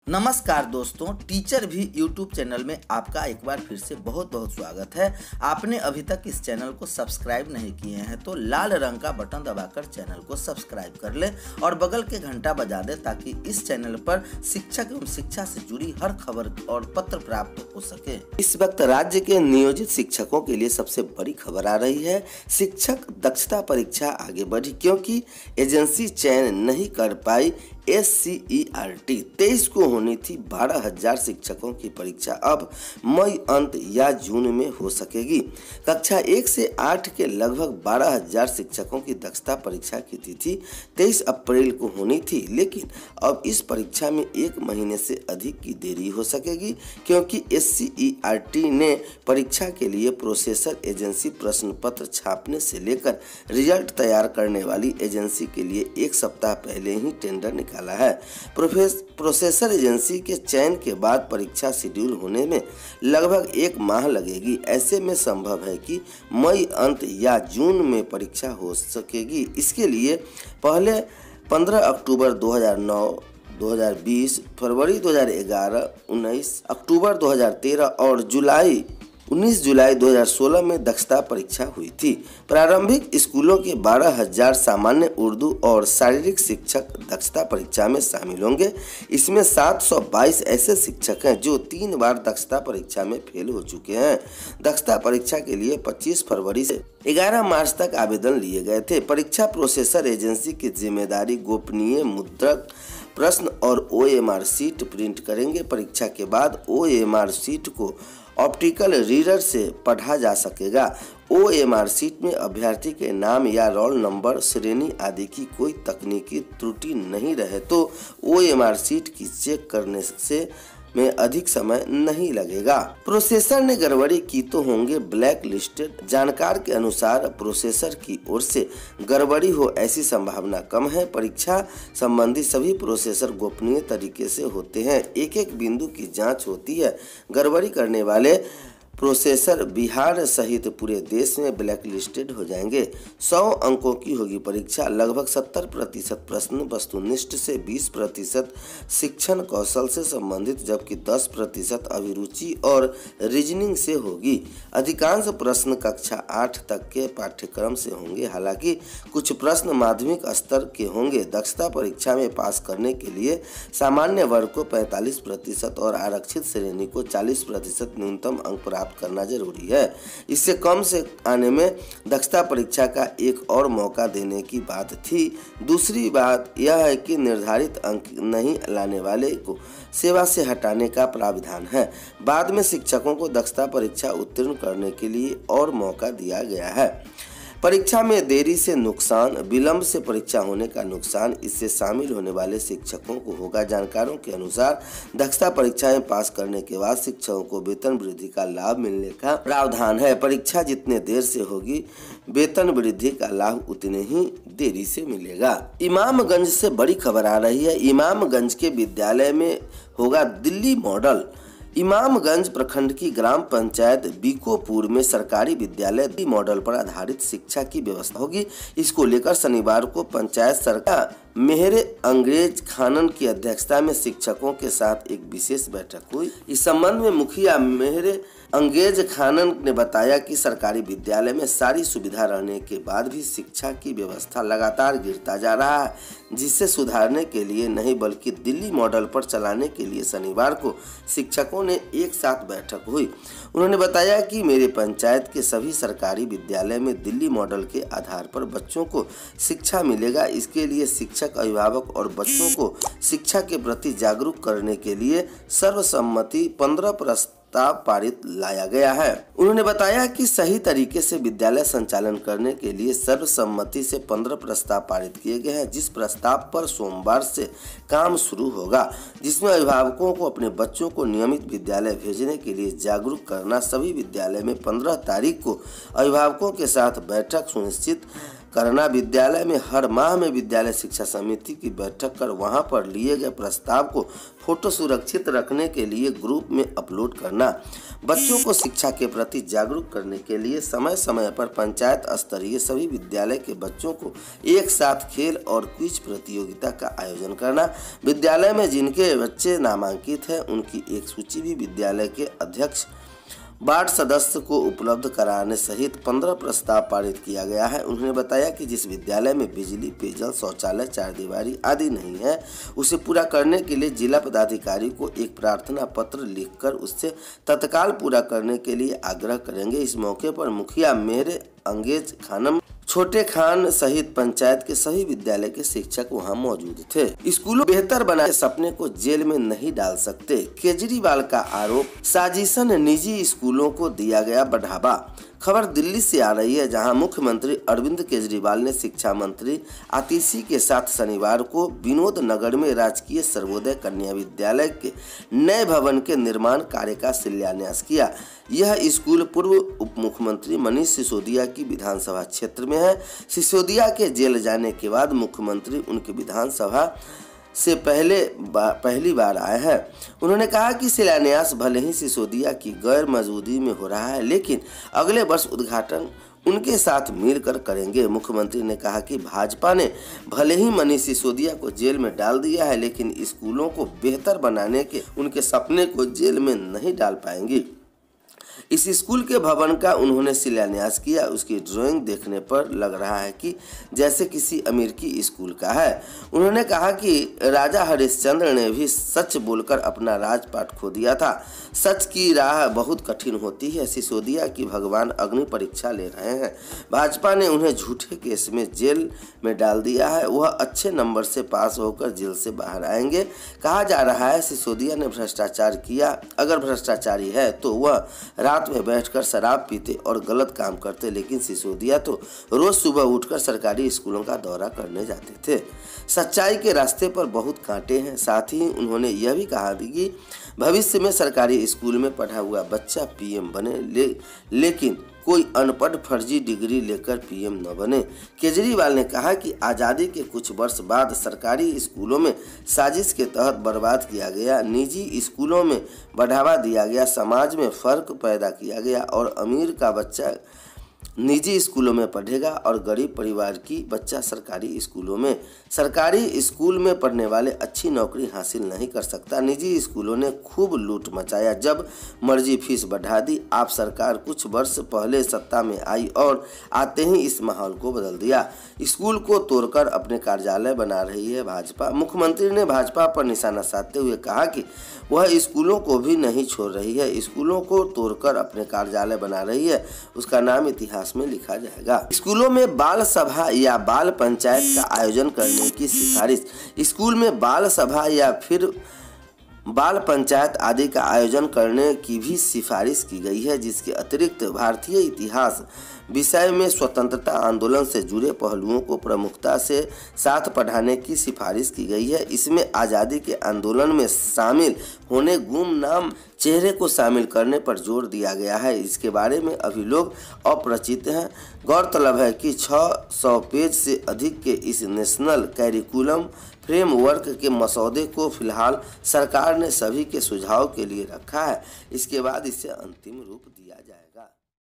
नमस्कार दोस्तों, टीचर भी यूट्यूब चैनल में आपका एक बार फिर से बहुत बहुत स्वागत है। आपने अभी तक इस चैनल को सब्सक्राइब नहीं किए हैं तो लाल रंग का बटन दबाकर चैनल को सब्सक्राइब कर ले और बगल के घंटा बजा दे ताकि इस चैनल पर शिक्षक एवं शिक्षा से जुड़ी हर खबर और पत्र प्राप्त हो सके। इस वक्त राज्य के नियोजित शिक्षकों के लिए सबसे बड़ी खबर आ रही है। शिक्षक दक्षता परीक्षा आगे बढ़ी क्योंकि एजेंसी चयन नहीं कर पाई। SCERT 23 को होनी थी 12,000 शिक्षकों की परीक्षा अब मई अंत या जून में हो सकेगी। कक्षा 1 से 8 के लगभग 12,000 शिक्षकों की दक्षता परीक्षा की तिथि 23 अप्रैल को होनी थी, लेकिन अब इस परीक्षा में 1 महीने से अधिक की देरी हो सकेगी क्योंकि SCERT ने परीक्षा के लिए प्रोसेसर एजेंसी प्रश्न पत्र छापने से लेकर रिजल्ट तैयार करने वाली एजेंसी के लिए 1 सप्ताह पहले ही टेंडर निकाला है। प्रोसेसर एजेंसी के चयन के बाद परीक्षा शेड्यूल होने में लगभग 1 माह लगेगी। ऐसे में संभव है कि मई अंत या जून में परीक्षा हो सकेगी। इसके लिए पहले 15 अक्टूबर 2009, 2020, फरवरी 2011, 19 अक्टूबर 2013 और 19 जुलाई 2016 में दक्षता परीक्षा हुई थी। प्रारंभिक स्कूलों के 12,000 सामान्य उर्दू और शारीरिक शिक्षक दक्षता परीक्षा में शामिल होंगे। इसमें 722 ऐसे शिक्षक हैं जो 3 बार दक्षता परीक्षा में फेल हो चुके हैं। दक्षता परीक्षा के लिए 25 फरवरी से 11 मार्च तक आवेदन लिए गए थे। परीक्षा प्रोसेसर एजेंसी की जिम्मेदारी गोपनीय मुद्रक प्रश्न और OMR शीट प्रिंट करेंगे। परीक्षा के बाद OMR शीट को ऑप्टिकल रीडर से पढ़ा जा सकेगा। OMR शीट में अभ्यर्थी के नाम या रोल नंबर, श्रेणी आदि की कोई तकनीकी त्रुटि नहीं रहे तो OMR शीट की चेक करने से में अधिक समय नहीं लगेगा। प्रोसेसर ने गड़बड़ी की तो होंगे ब्लैक लिस्टेड। जानकार के अनुसार प्रोसेसर की ओर से गड़बड़ी हो ऐसी संभावना कम है। परीक्षा संबंधी सभी प्रोसेसर गोपनीय तरीके से होते हैं। एक एक बिंदु की जांच होती है। गड़बड़ी करने वाले प्रोसेसर बिहार सहित पूरे देश में ब्लैक लिस्टेड हो जाएंगे। 100 अंकों की होगी परीक्षा। लगभग 70% प्रश्न वस्तुनिष्ठ से 20% शिक्षण कौशल से संबंधित जबकि 10% अभिरुचि और रीजनिंग से होगी। अधिकांश प्रश्न कक्षा 8 तक के पाठ्यक्रम से होंगे, हालांकि कुछ प्रश्न माध्यमिक स्तर के होंगे। दक्षता परीक्षा में पास करने के लिए सामान्य वर्ग को 45% और आरक्षित श्रेणी को 40% न्यूनतम अंक प्राप्त करना जरूरी है। इससे कम से आने में दक्षता परीक्षा का एक और मौका देने की बात थी। दूसरी बात यह है कि निर्धारित अंक नहीं लाने वाले को सेवा से हटाने का प्रावधान है। बाद में शिक्षकों को दक्षता परीक्षा उत्तीर्ण करने के लिए और मौका दिया गया है। परीक्षा में देरी से नुकसान, विलंब से परीक्षा होने का नुकसान इससे शामिल होने वाले शिक्षकों को होगा। जानकारों के अनुसार दक्षता परीक्षा में पास करने के बाद शिक्षकों को वेतन वृद्धि का लाभ मिलने का प्रावधान है। परीक्षा जितने देर से होगी वेतन वृद्धि का लाभ उतने ही देरी से मिलेगा। इमामगंज से बड़ी खबर आ रही है। इमामगंज के विद्यालय में होगा दिल्ली मॉडल। इमामगंज प्रखंड की ग्राम पंचायत बीकोपुर में सरकारी विद्यालय मॉडल पर आधारित शिक्षा की व्यवस्था होगी। इसको लेकर शनिवार को पंचायत सरकार मेहरे अंग्रेज खानन की अध्यक्षता में शिक्षकों के साथ एक विशेष बैठक हुई। इस संबंध में मुखिया मेहरे अंग्रेज खानन ने बताया कि सरकारी विद्यालय में सारी सुविधा रहने के बाद भी शिक्षा की व्यवस्था लगातार गिरता जा रहा है, जिससे सुधारने के लिए नहीं बल्कि दिल्ली मॉडल पर चलाने के लिए शनिवार को शिक्षकों ने एक साथ बैठक हुई। उन्होंने बताया कि मेरे पंचायत के सभी सरकारी विद्यालय में दिल्ली मॉडल के आधार पर बच्चों को शिक्षा मिलेगा। इसके लिए शिक्षक, अभिभावक और बच्चों को शिक्षा के प्रति जागरूक करने के लिए सर्वसम्मति 15 प्रस्ताव पारित लाया गया है। उन्होंने बताया कि सही तरीके से विद्यालय संचालन करने के लिए सर्वसम्मति से 15 प्रस्ताव पारित किए गए हैं, जिस प्रस्ताव पर सोमवार से काम शुरू होगा, जिसमें अभिभावकों को अपने बच्चों को नियमित विद्यालय भेजने के लिए जागरूक करना। सभी विद्यालय में 15 तारीख को अभिभावकों के साथ बैठक सुनिश्चित करना। विद्यालय में हर माह में विद्यालय शिक्षा समिति की बैठक कर वहां पर लिए गए प्रस्ताव को फोटो सुरक्षित रखने के लिए ग्रुप में अपलोड करना। बच्चों को शिक्षा के प्रति जागरूक करने के लिए समय समय पर पंचायत स्तरीय सभी विद्यालय के बच्चों को एक साथ खेल और क्विज प्रतियोगिता का आयोजन करना। विद्यालय में जिनके बच्चे नामांकित हैं उनकी एक सूची भी विद्यालय के अध्यक्ष वार्ड सदस्य को उपलब्ध कराने सहित 15 प्रस्ताव पारित किया गया है। उन्होंने बताया कि जिस विद्यालय में बिजली, पेयजल, शौचालय, चारदीवारी आदि नहीं है उसे पूरा करने के लिए जिला पदाधिकारी को एक प्रार्थना पत्र लिखकर उससे तत्काल पूरा करने के लिए आग्रह करेंगे। इस मौके पर मुखिया मेहर अंगेज खानम, छोटे खान सहित पंचायत के सभी विद्यालय के शिक्षक वहां मौजूद थे। स्कूलों बेहतर बनाए सपने को जेल में नहीं डाल सकते, केजरीवाल का आरोप। साजिशन निजी स्कूलों को दिया गया बढ़ावा। खबर दिल्ली से आ रही है, जहां मुख्यमंत्री अरविंद केजरीवाल ने शिक्षा मंत्री आतिशी के साथ शनिवार को विनोद नगर में राजकीय सर्वोदय कन्या विद्यालय के नए भवन के निर्माण कार्य का शिलान्यास किया। यह स्कूल पूर्व उप मुख्यमंत्री मनीष सिसोदिया की विधानसभा क्षेत्र में है। सिसोदिया के जेल जाने के बाद मुख्यमंत्री उनके विधानसभा से पहली बार आए हैं। उन्होंने कहा कि शिलान्यास भले ही सिसोदिया की गैर मौजूदगी में हो रहा है, लेकिन अगले वर्ष उद्घाटन उनके साथ मिलकर करेंगे। मुख्यमंत्री ने कहा कि भाजपा ने भले ही मनीष सिसोदिया को जेल में डाल दिया है, लेकिन स्कूलों को बेहतर बनाने के उनके सपने को जेल में नहीं डाल पाएंगी। इस स्कूल के भवन का उन्होंने शिलान्यास किया। उसकी ड्राइंग देखने पर लग रहा है कि जैसे किसी अमेरिकी स्कूल का है। उन्होंने कहा कि राजा हरिश्चंद्र ने भी सच बोलकर अपना राजपाट खो दिया था। सच की राह बहुत कठिन होती है। सिसोदिया की भगवान अग्नि परीक्षा ले रहे हैं। भाजपा ने उन्हें झूठे केस में जेल में डाल दिया है। वह अच्छे नंबर से पास होकर जेल से बाहर आएंगे। कहा जा रहा है सिसोदिया ने भ्रष्टाचार किया। अगर भ्रष्टाचारी है तो वह रात में बैठकर शराब पीते और गलत काम करते, लेकिन सिसोदिया तो रोज सुबह उठकर सरकारी स्कूलों का दौरा करने जाते थे। सच्चाई के रास्ते पर बहुत कांटे हैं। साथ ही उन्होंने यह भी कहा कि भविष्य में सरकारी स्कूल में पढ़ा हुआ बच्चा पीएम बने, लेकिन कोई अनपढ़ फर्जी डिग्री लेकर पीएम न बने। केजरीवाल ने कहा कि आज़ादी के कुछ वर्ष बाद सरकारी स्कूलों में साजिश के तहत बर्बाद किया गया, निजी स्कूलों में बढ़ावा दिया गया, समाज में फर्क पैदा किया गया और अमीर का बच्चा निजी स्कूलों में पढ़ेगा और गरीब परिवार की बच्चा सरकारी स्कूलों में। सरकारी स्कूल में पढ़ने वाले अच्छी नौकरी हासिल नहीं कर सकता। निजी स्कूलों ने खूब लूट मचाया, जब मर्जी फीस बढ़ा दी। आप सरकार कुछ वर्ष पहले सत्ता में आई और आते ही इस माहौल को बदल दिया। स्कूल को तोड़कर अपने कार्यालय बना रही है भाजपा। मुख्यमंत्री ने भाजपा पर निशाना साधते हुए कहा कि वह स्कूलों को भी नहीं छोड़ रही है। स्कूलों को तोड़कर अपने कार्यालय बना रही है, उसका नाम इतिहास में लिखा जाएगा। स्कूलों में बाल सभा या बाल पंचायत का आयोजन करने की सिफारिश। स्कूल में बाल सभा या फिर बाल पंचायत आदि का आयोजन करने की भी सिफारिश की गई है। जिसके अतिरिक्त भारतीय इतिहास विषय में स्वतंत्रता आंदोलन से जुड़े पहलुओं को प्रमुखता से साथ पढ़ाने की सिफारिश की गई है। इसमें आज़ादी के आंदोलन में शामिल होने गुमनाम चेहरे को शामिल करने पर जोर दिया गया है। इसके बारे में अभी लोग अपरिचित हैं। गौरतलब है कि 600 पेज से अधिक के इस नेशनल कैरिकुलम फ्रेमवर्क के मसौदे को फिलहाल सरकार ने सभी के सुझाव के लिए रखा है। इसके बाद इसे अंतिम रूप दिया जाएगा।